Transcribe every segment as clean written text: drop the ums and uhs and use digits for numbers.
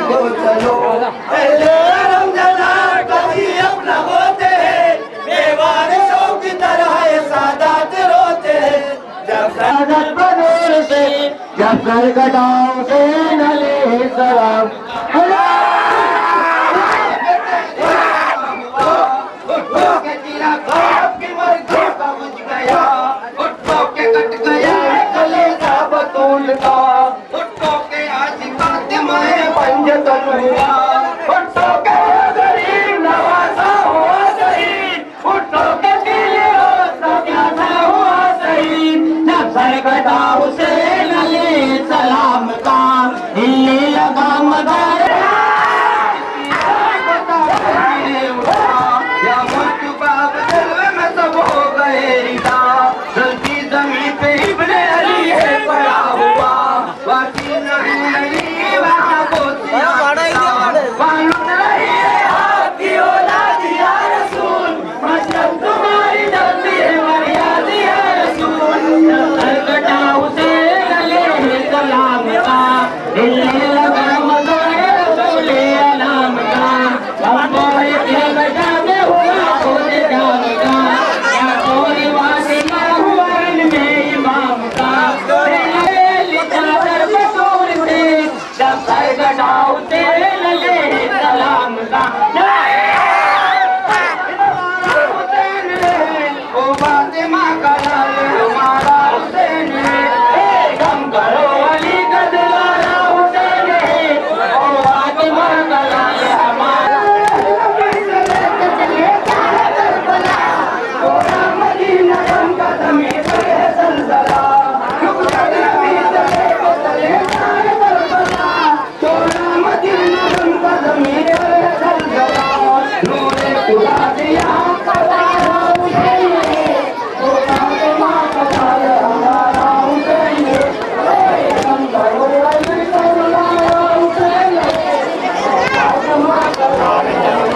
को चलो कभी अपना होते हैं बेवारिसों की तरह ये सादात रोते हैं जब सादत बनूर से जब करकटाओं से नले सलाम कट गया कलेजा बतूल का भुट्टो के आज फातिमा पंज तनुआ भुट्टो के गरीब नवाजा हुआ शहीद भुट्टो के दिले प्यासा हुआ शहीद जब सर कटा हुसैन अली सलाम का हिले लगा मगर या मुस्तफा दिल में सब हो गए रिदा जल्दी जमीन पे इब्ने अली है पड़ा हुआ बाकी नहीं वहाँ बोतिया मालूम नहीं है आपकी औलाद या रसूल मतलब तुम्हारी जल्दी है मर्याद या रसूल सरकटा हुसैन अलैहि सलाम का दिल्ली लगा मगर रसूल अलाम का हमको ये बजा में हुआ खुद जाएगा या कोई वासिला हुआ इनमें इमाम का लिखा दर बतूर से जब सर कटाओ तेरे अलैहि सलाम का ओ फातिमा का लाल हमारा हुसैन है कम करो अली का दिलारा हुसैन है ओ फातिमा का लाल हमारा मदीना गम का ज़मीन पे है ज़लज़ला मदीना गम का ज़मीन पे है ज़लज़ला नूरे खुदा दिया हमारा हुसैन है ओ फातिमा का लाल हमारा हुसैन है कम करो अली का दिलारा हुसैन है ओ फातिमा का लाल आजा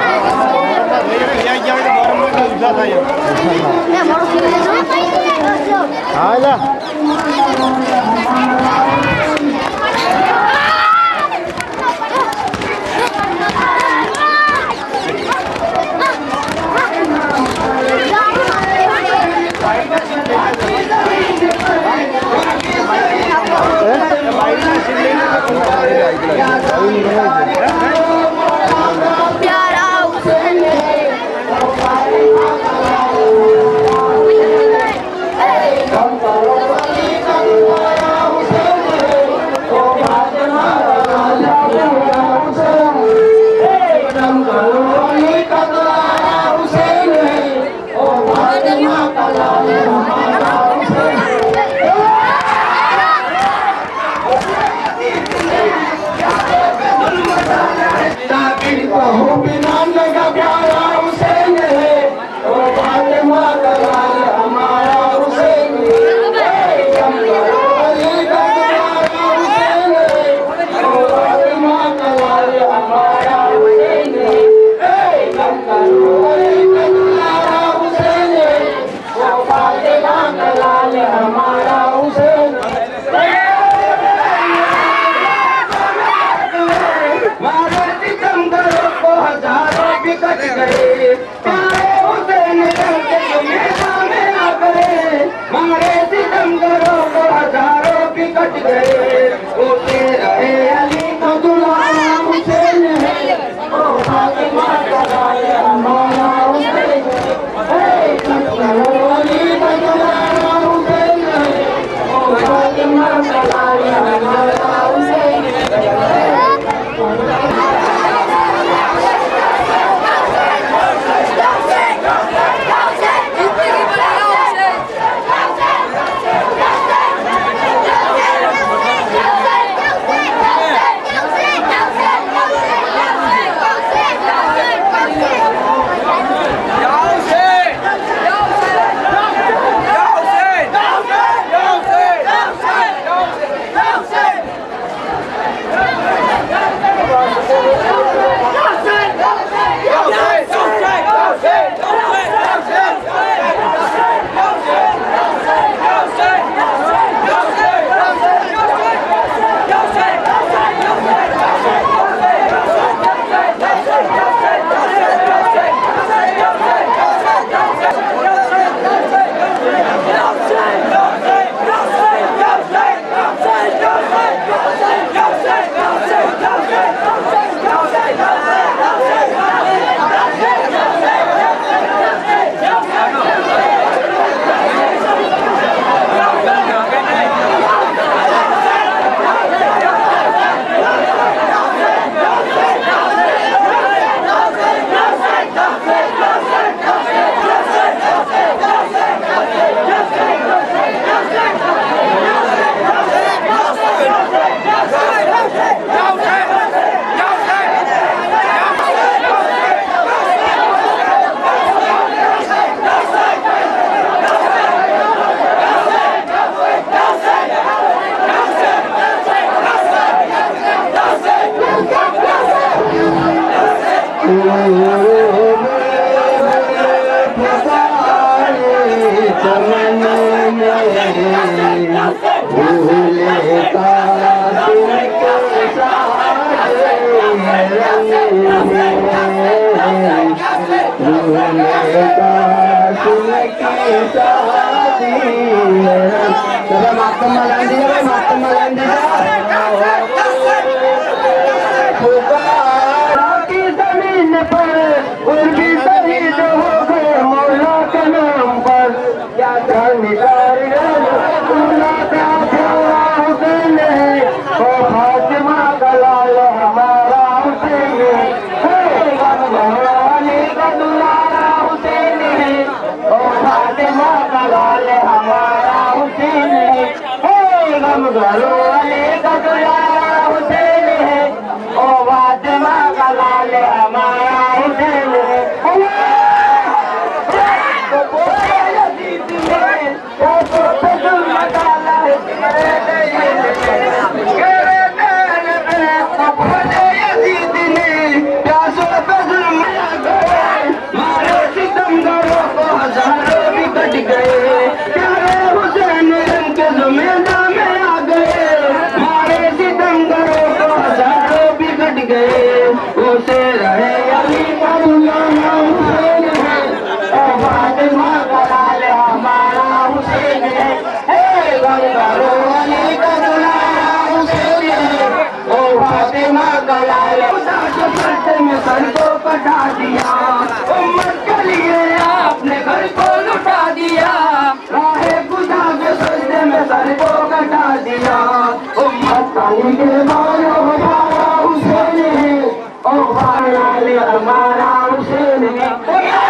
प्यारा हुसैन है कम करो अली का दिलारा हुसैन है ओ फातिमा का लाल हमारा हुसैन है कम करो अली का दिलारा हुसैन है ओ फातिमा का लाल हमारा हुसैन ताकीर कहो बिना लगा प्यारा हुसैन है ओ फातिमा का लाल हमारा हुसैन है कम करो अली का दिलारा हुसैन है ओ फातिमा का लाल हमारा हुसैन है कम करो अली का दिलारा हुसैन है ओ फातिमा का लाल हमारा हुसैन मारे सितम करो को हजारों बिकट गए प्यारे हुसैन करके तुम्हें सामने ना करे मारे सितम करो को हजारों बिकट गए होते रहे अली को दुलारा हुसैन है ओ फातिमा का लाल हमारा हुसैन है कम करो अली का दुलारा हुसैन है ओ फातिमा का लाल हमारा हुसैन है महात्मा गांधी की जमीन पर उनकी शहीद हो गए मौला के नाम पर क्या हुसैन है ओ फातिमा का लाल हमारा हुसैन है अली का दुलारा हुसैन है ओ फातिमा का लाल हमारा हुसैन है गम घरो अली का दुलारा हुसैन है ओ फातिमा का लाल हमारा हुसैन है उसे रहे अली का दुलारा हुसैन है ओ फातिमा का लाल हमारा हुसैन है गम घरो अली का दुलारा हुसैन है ओ फातिमा का लाल में सर को कटा दिया उम्मत के लिए आपने घर को लुटा दिया राहे खुदा के सजदे में सर को कटा दिया उम्मत अली के मानो हमारा हुसैन है ओ भाई हमारा हुसैन है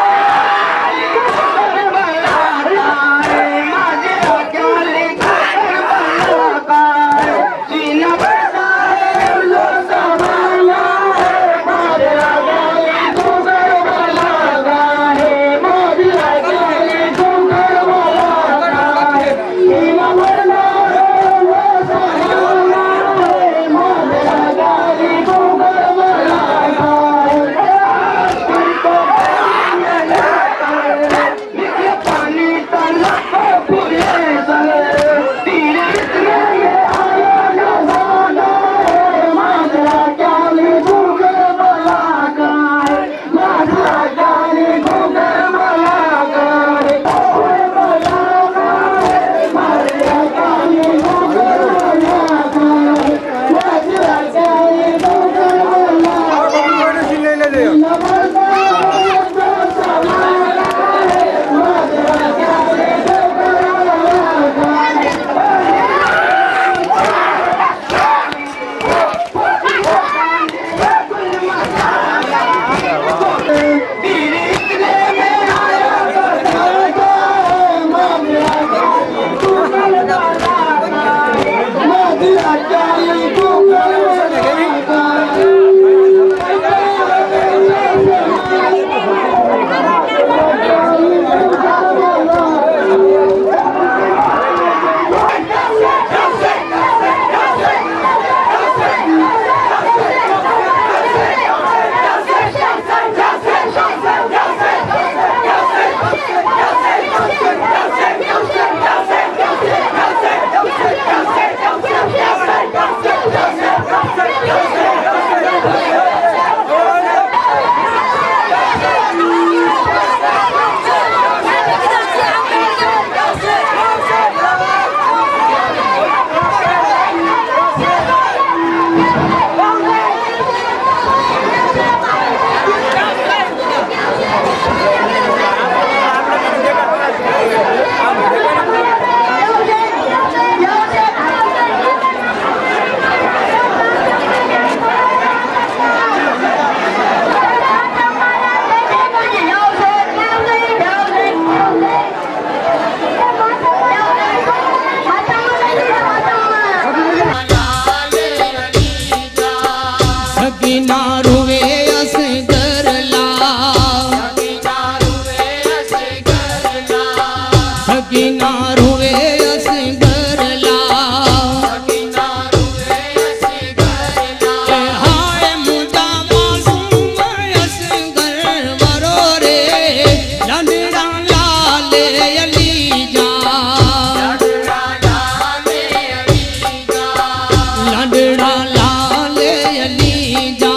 जा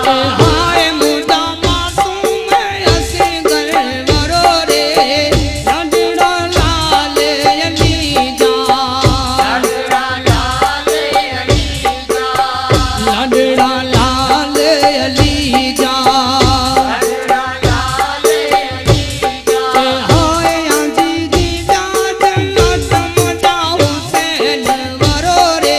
हाय मुदा मासूम असी घर वरो रे लडड़ा लाल अली जा लडड़ा लाल अली जा हाय आजी जी जा जन्नत मुदा हुसैन वरो रे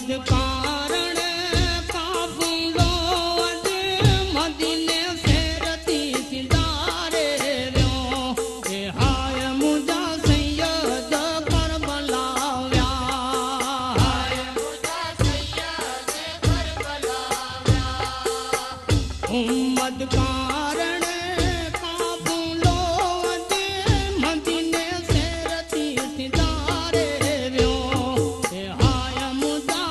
कारण काफिलो अज मदीने से रती सिंधारे व्यो ए हाय मुझा सैयद करबला व्या हाय मुझा सैयद करबला व्या उम्मत कारण काफिलो अज मदीने से रती सिंधारे व्यो ए हाय मुझा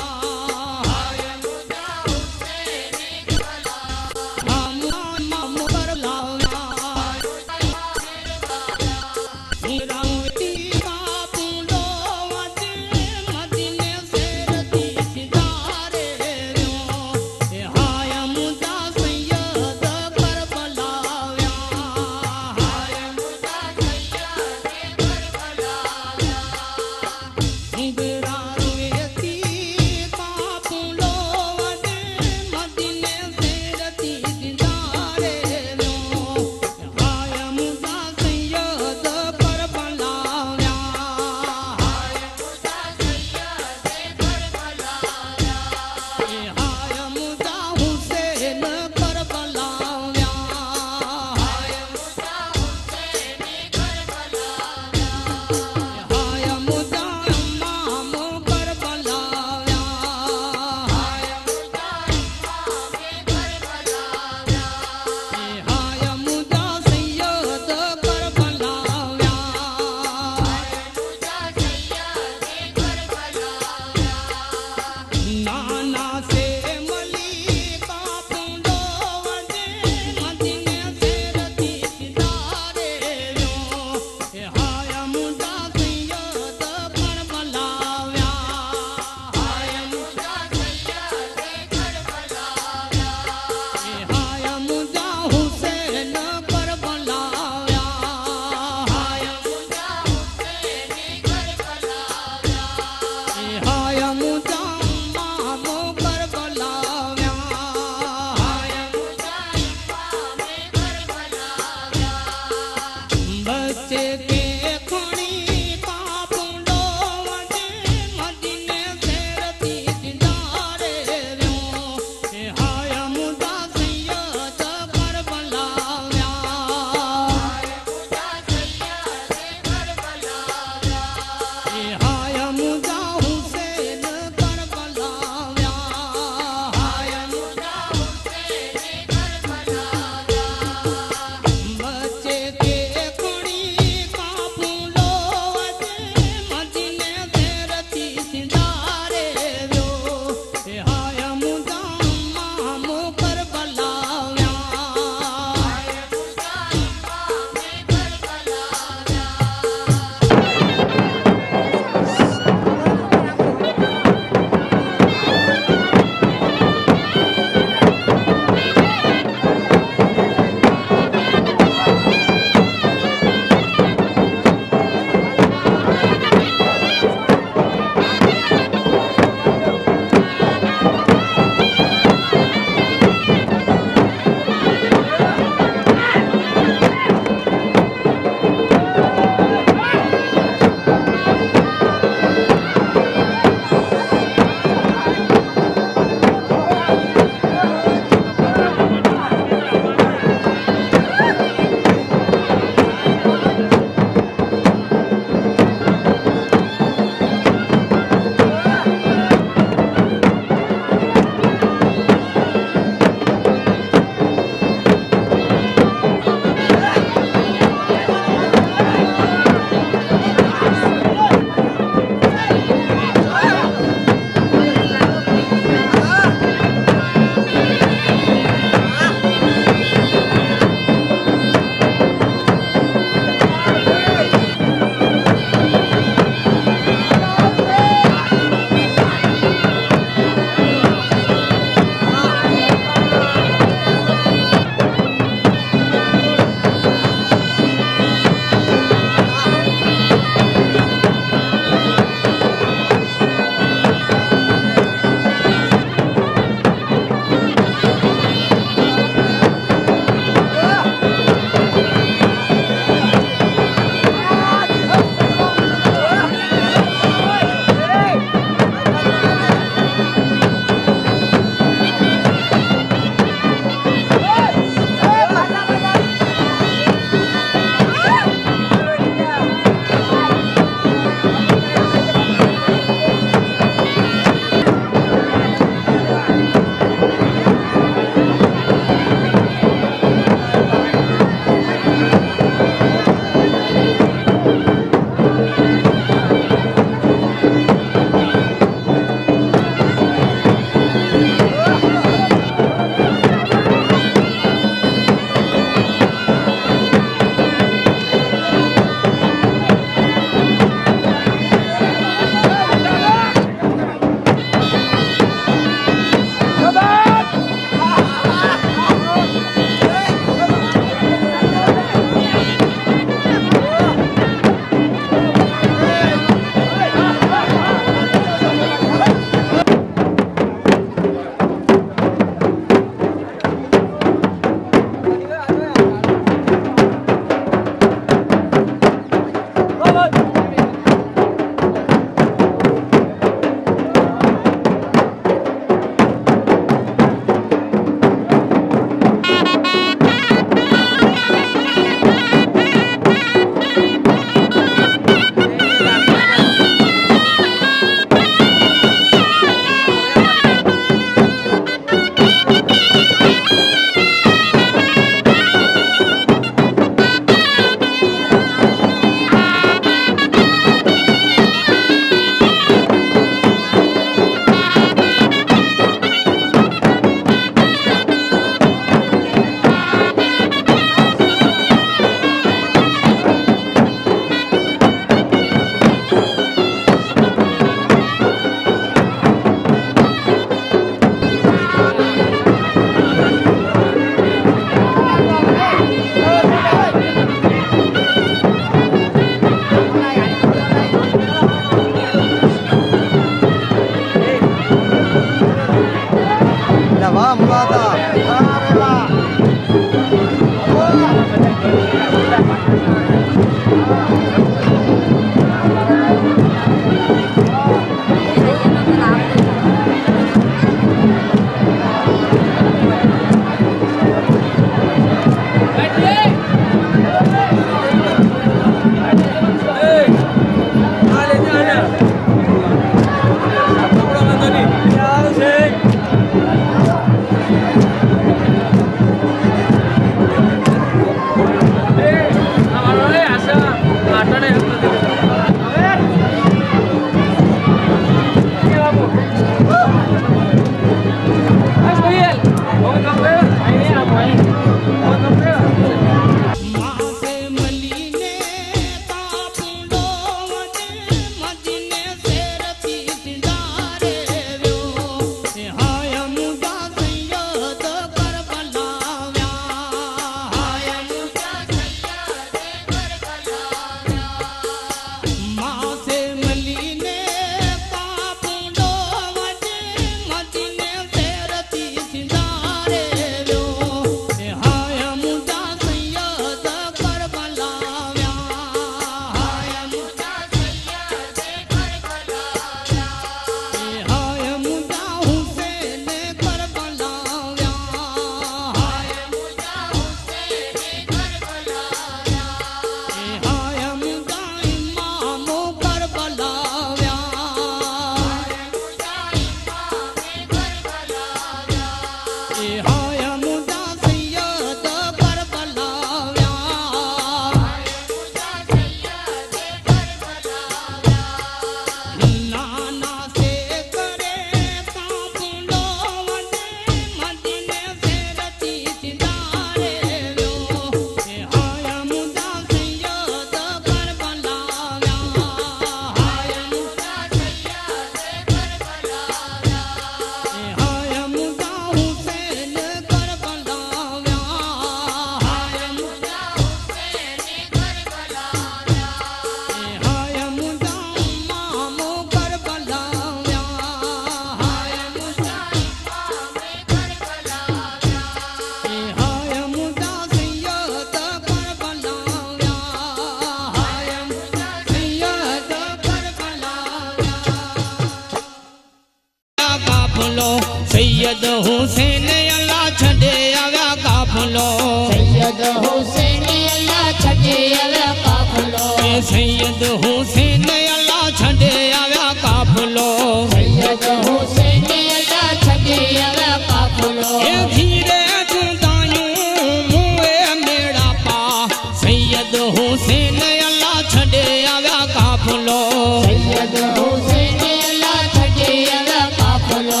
કાફલો સૈયદ હુસેન અલ્લાહ છડે આવ્યા કાફલો સૈયદ હુસેન અલ્લાહ છડે આવ્યા કાફલો એ સૈયદ હુસેન અલ્લાહ છડે આવ્યા કાફલો સૈયદ હુસેન અલ્લાહ છડે આવ્યા કાફલો એ ધીરે ચુંદાયું મુએ મેળા પા સૈયદ હુસેન અલ્લાહ છડે આવ્યા કાફલો સૈયદ હુસેન અલ્લાહ છડે આવ્યા કાફલો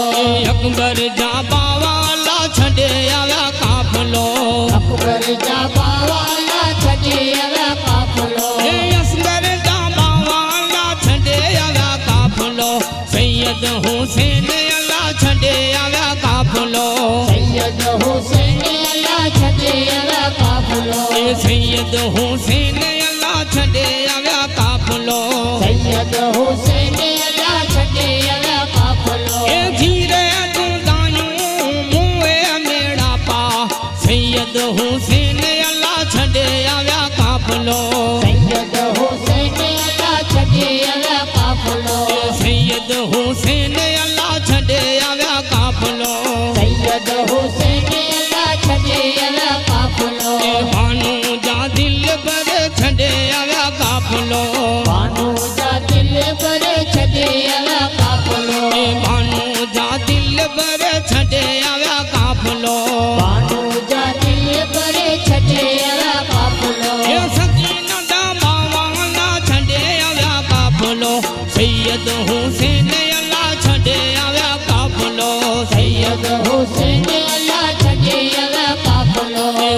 અકબર જાબાવાલા છડે આવ્યા કાફલો અકબર જાબાવાલા છડે આવ્યા કાફલો એ અસગર જાબાવાલા છડે આવ્યા કાફલો સૈયદ હુસેન અલ્લાહ છડે આવ્યા કાફલો સૈયદ હુસેન અલ્લાહ છડે આવ્યા કાફલો એ સૈયદ હુસેન અલ્લાહ છડે આવ્યા કાફલો સૈયદ હુસેન અલ્લાહ છડે આવ્યા કાફલો એ ધીરે ચુંદાયું મુએ મેળા પા સૈયદ હુસેન અલ્લાહ છડે આવ્યા કાફલો સૈયદ હુસેન અલ્લાહ છડે આવ્યા કાફલો સૈયદ હુસેન અલ્લાહ છડે આવ્યા કાફલો સૈયદ હુસેન અલ્લાહ છડે આવ્યા કાફલો એ ભાનુ જા દિલ પર છડે આવ્યા કાફલો ભાનુજા દિલ પર છડે આવ્યા કાફલો એ ભાનુ જા દિલ પર છડે આવ્યા કાફલો ભાનુજા દિલ પર છડે આવ્યા કાફલો એ સકીના દાબાવાલા છડે આવ્યા કાફલો સૈયદ હુસેન અલ્લાહ છડે આવ્યા કાફલો સૈયદ હુસેન અલ્લાહ છડે આવ્યા કાફલો એ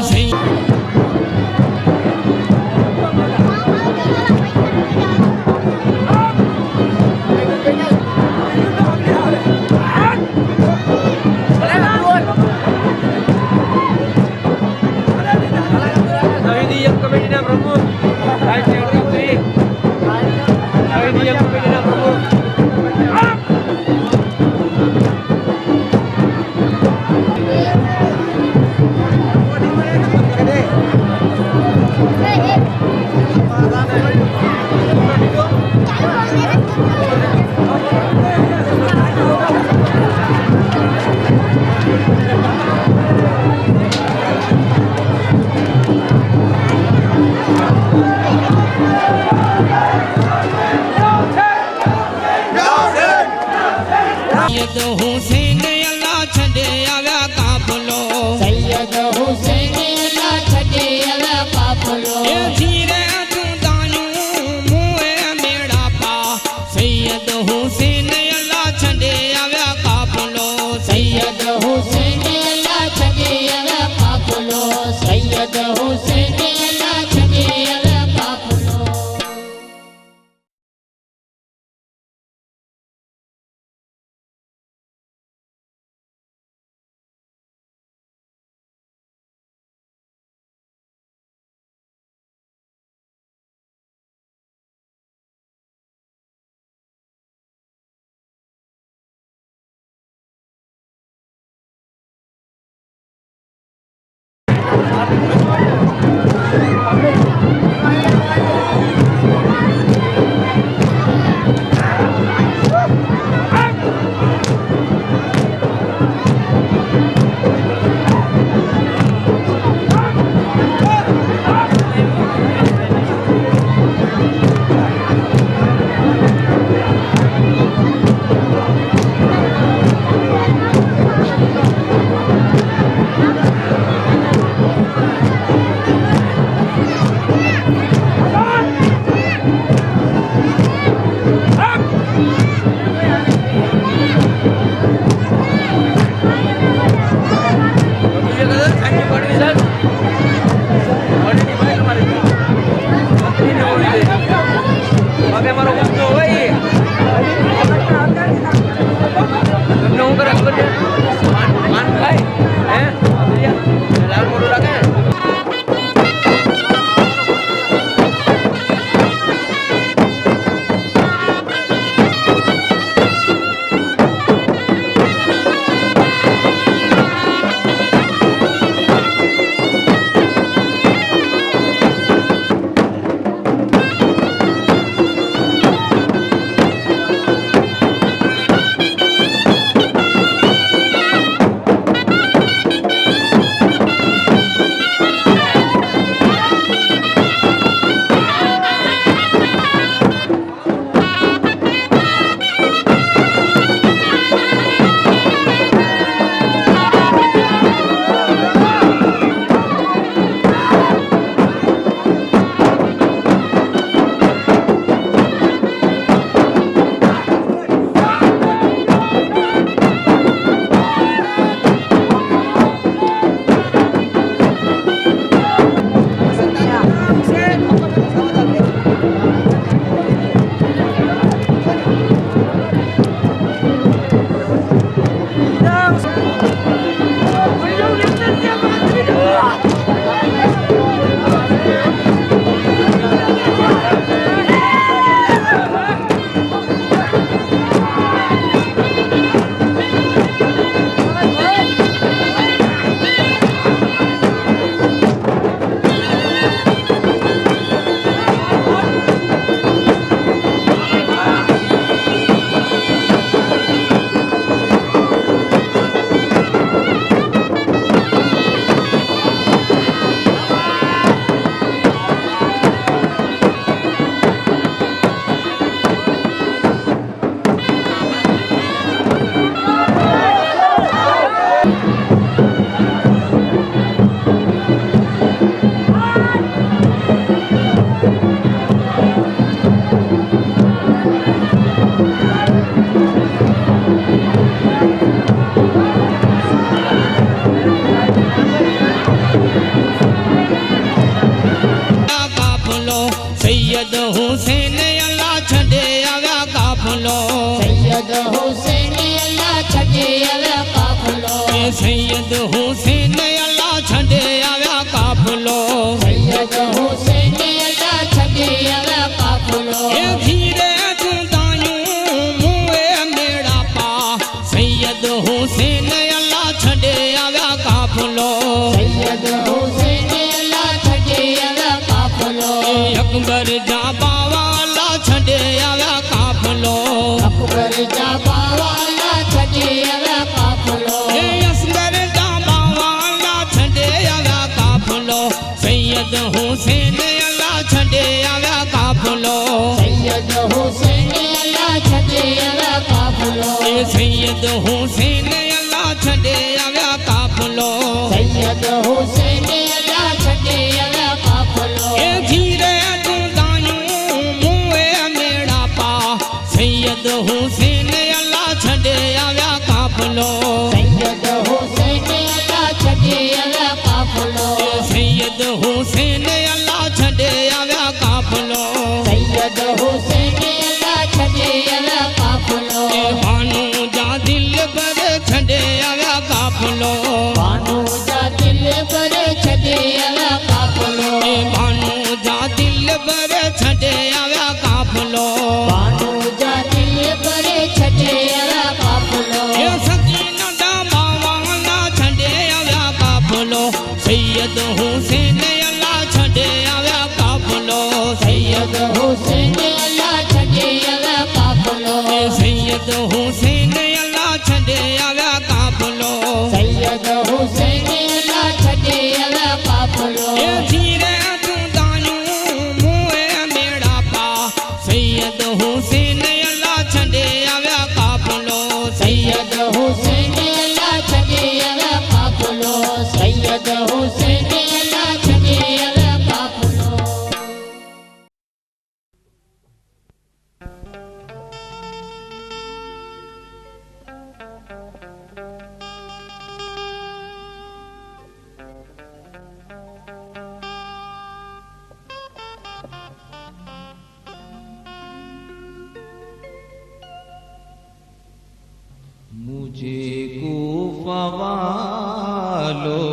સૈયદ હુસેન અલ્લાહ છડે આવ્યા કાફલો સૈયદ હુસેન અલ્લાહ છડે આવ્યા કાફલો એ ધીરે ચુંદાયું મુએ મેળા પા સૈયદ હુસેન અલ્લાહ છડે આવ્યા કાફલો સૈયદ હુસેન અલ્લાહ છડે આવ્યા કાફલો સૈયદ હુસેન અલ્લાહ છડે આવ્યા કાફલો काफलो सैयद हुसैन अल्लाह छॾे आया काफलो सैयद हुसैन अल्लाह छॾे आया काफलो सैयद हुसैन अल्लाह छॾे आया काफलो धीरे चुंदायूं मुए मेड़ा पा सैयद हुसैन अल्लाह छॾे आया काफलो सैयद हुसैन अल्लाह छॾे आया काफलो अकबर जा बावा अल्लाह छॾे आया काफलो अकबर जा बावा अल्लाह छॾे आया काफलो असगर जा बावा अल्लाह छॾे आया काफलो सैयद हुसैन अल्लाह छॾे आया काफलो सैयद हुसैन अल्लाह छॾे आया काफलो सैयद हुसैन अल्लाह छॾे आया काफलो सैयद हुसैन अल्लाह छॾे आया काफलो धीरे चुंदायूं मुए मेड़ा पा सैयद हुसैन अल्लाह छॾे आया काफलो सैयद हुसैन अल्लाह छॾे आया काफलो सैयद हुसैन अल्लाह छॾे आया काफलो सैयद हुसैन अल्लाह छॾे आया काफलो बानू जा दिल पर छॾे आया काफलो बानू जा दिल पर छॾे आया काफलो बानू जा दिल पर छॾे आया काफलो बानू जा दिल पर छॾे आया काफलो सकीना जा बावा अल्लाह छॾे आया काफलो सैयद हुसैन अल्लाह छॾे आया काफलो सैयद हुसैन अल्लाह छॾे आया काफलो सैयद हुसैन अल्लाह छॾे आया काफलो सैयद हुसैन अल्लाह छॾे आया काफलो धीरे चुंदायूं मुए मेड़ा पा सैयद हुसैन अल्लाह छॾे आया काफलो सैयद हुसैन अल्लाह छॾे आया काफलो सैयद हुसैन अल्लाह छॾे आया काफलो मुझे कूफा वालो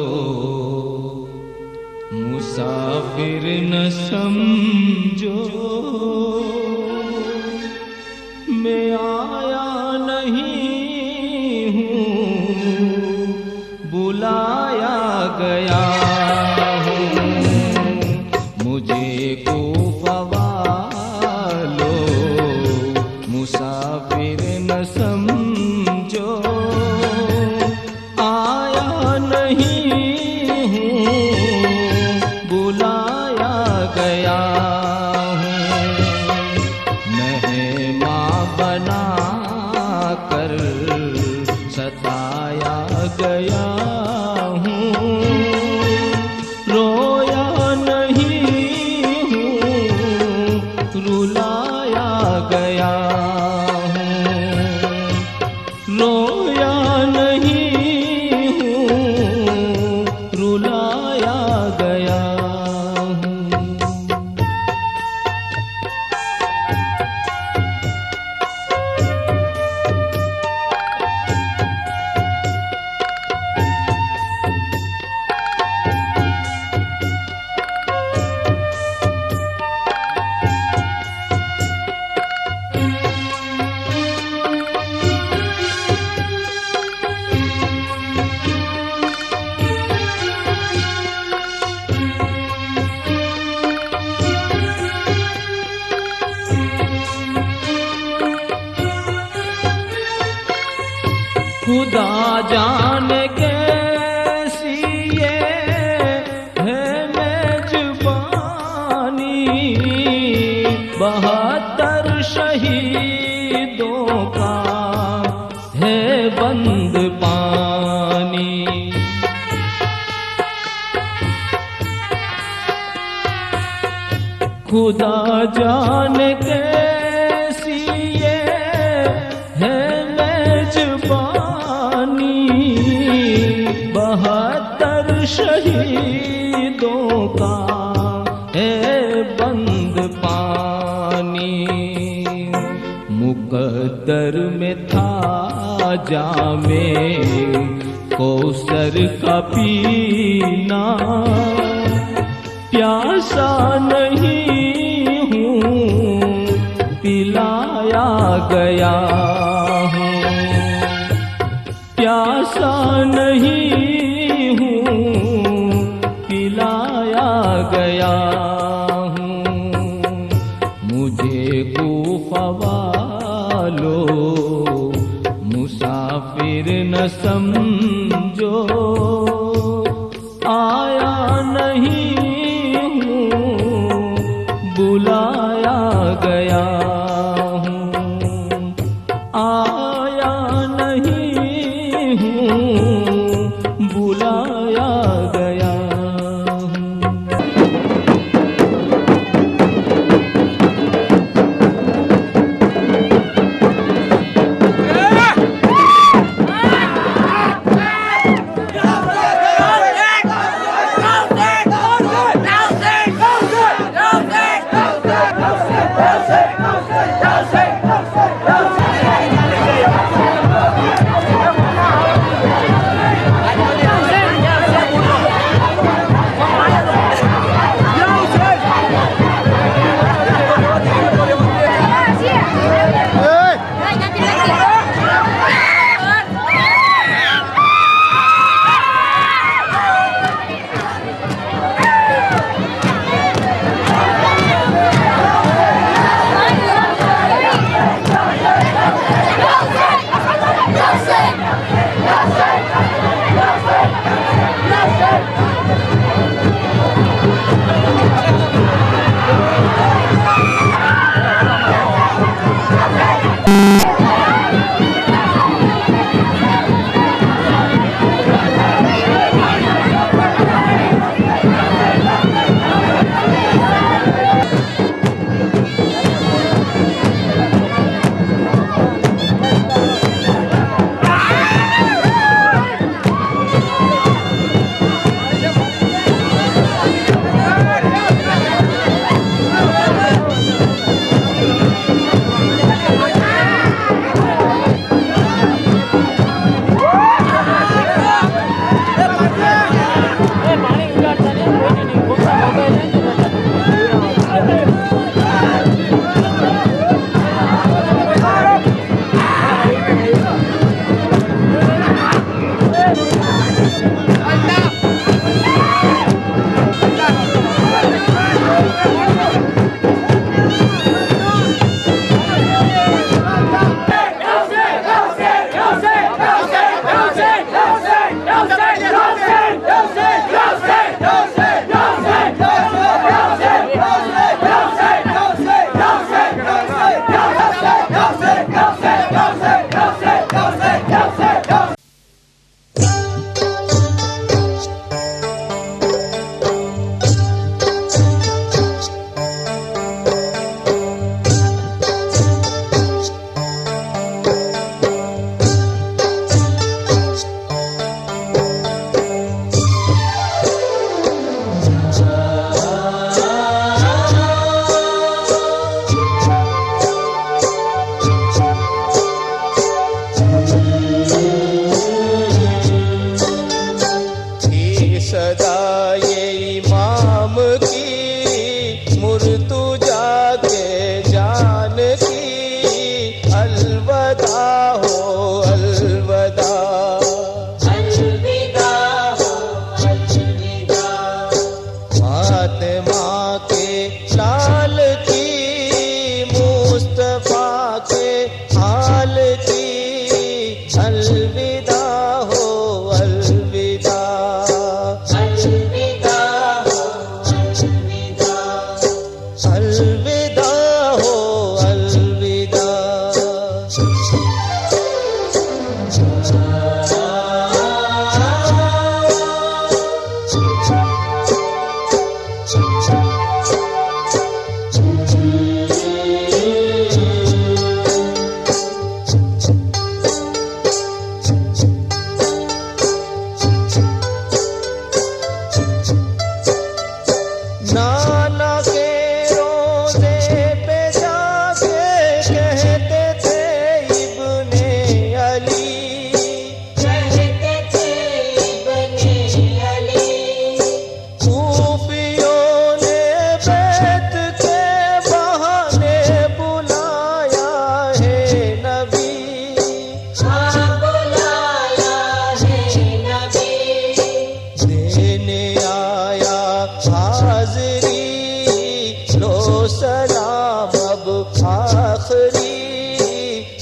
मुसाफिर न समझो मैं आया नहीं हूँ बुलाया गया हूँ मुझे कूफा वालो मुसाफिर न समझो आया नहीं हूँ बुलाया गया हूँ मेहमान बना कर सताया गया हूँ रोया नहीं हूँ रुलाया गया हूँ रोया नहीं हूँ रुलाया गया हूँ खुदा जाने कैसी ये है मेजबानी 72 शहीदों का है बंद पानी खुदा जाने कैसी ये है मेजबानी 72 शहीदों का है बंद पानी मुकद्दर बदर में था जामे कौसर का पीना, प्यासा नहीं हूँ पिलाया गया हूँ, प्यासा नहीं हूँ पिलाया गया हूँ। मुझे कूफा वालो मुसाफिर न समझो, आया नहीं हूँ बुलाया गया हूँ, आया नहीं हूँ बुलाया गया हूँ।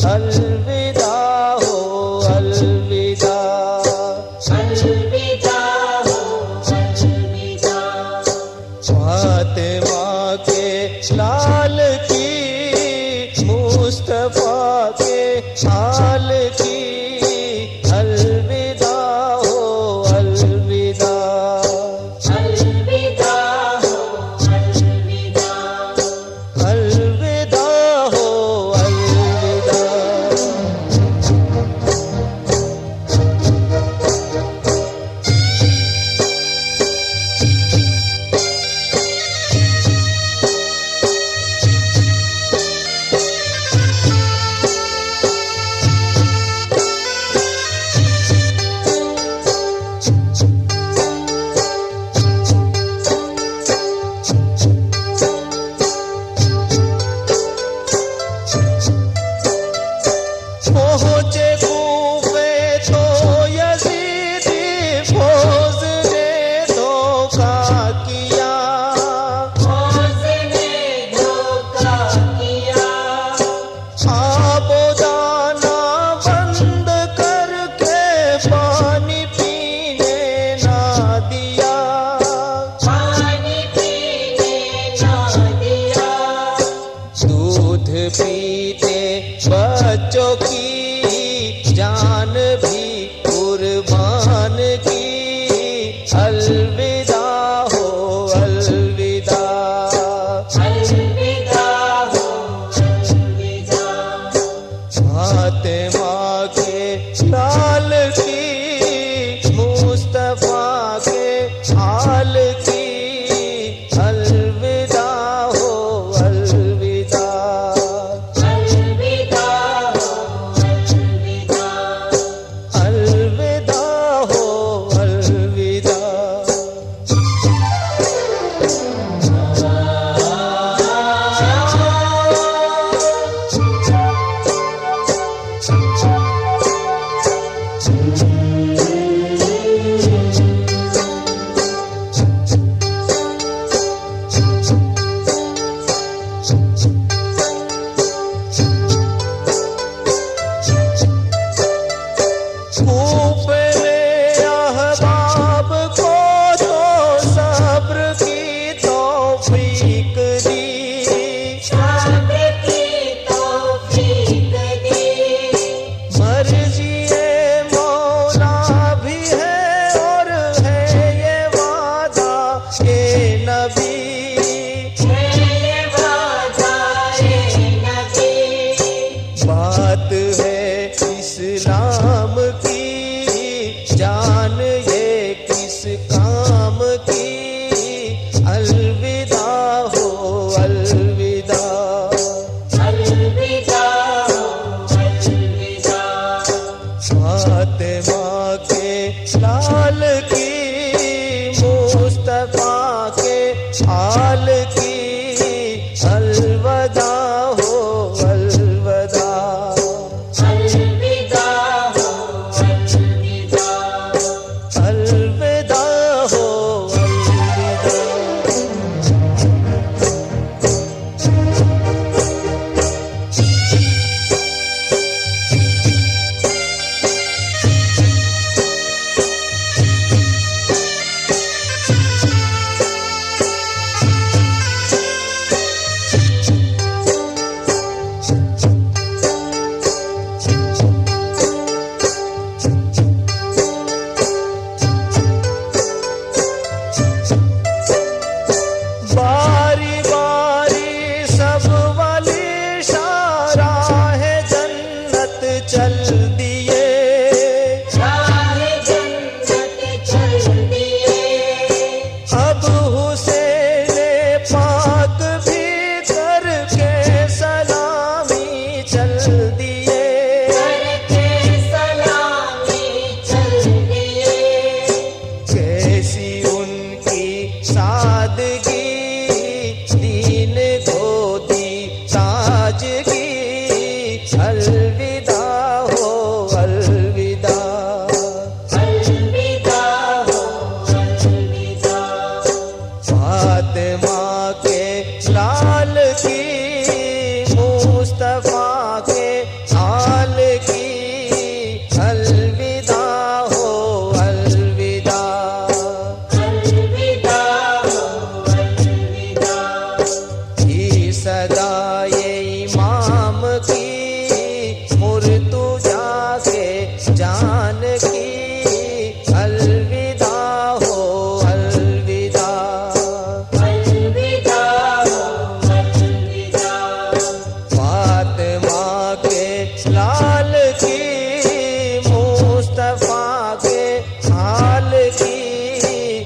अलविदा हो अलविदा। अलविदा हो अलविदा। फातिमा के लाल की, मुस्तफा के हाल की, अलविदा हो अलविदा। अलविदा हो अलविदा। अलविदा हो अलविदा। पहुँचे कूफे तो यजीदी फौज ने धोखा किया। फौज ने धोखा किया। आबोदाना बंद करके पानी पीने ना दिया। पानी पीने ना दिया। दूध पीते बच्चों की जान भी कुर्बान की। अलविदा हो अलविदा। अलविदा हो अलविदा। फातिमा के लाल की, मुस्तफा के हाल की, अलविदा हो अलविदा। अलविदा हो अलविदा। अलविदा हो अलविदा। कूफे में अहबाब को तो सब्र की तौफीक दी। सब्र की तौफीक दी। मर्ज़ी-ए मौला भी है और है ये वादा के नबी। ये वादा-ए नबी। बात है इस्लाम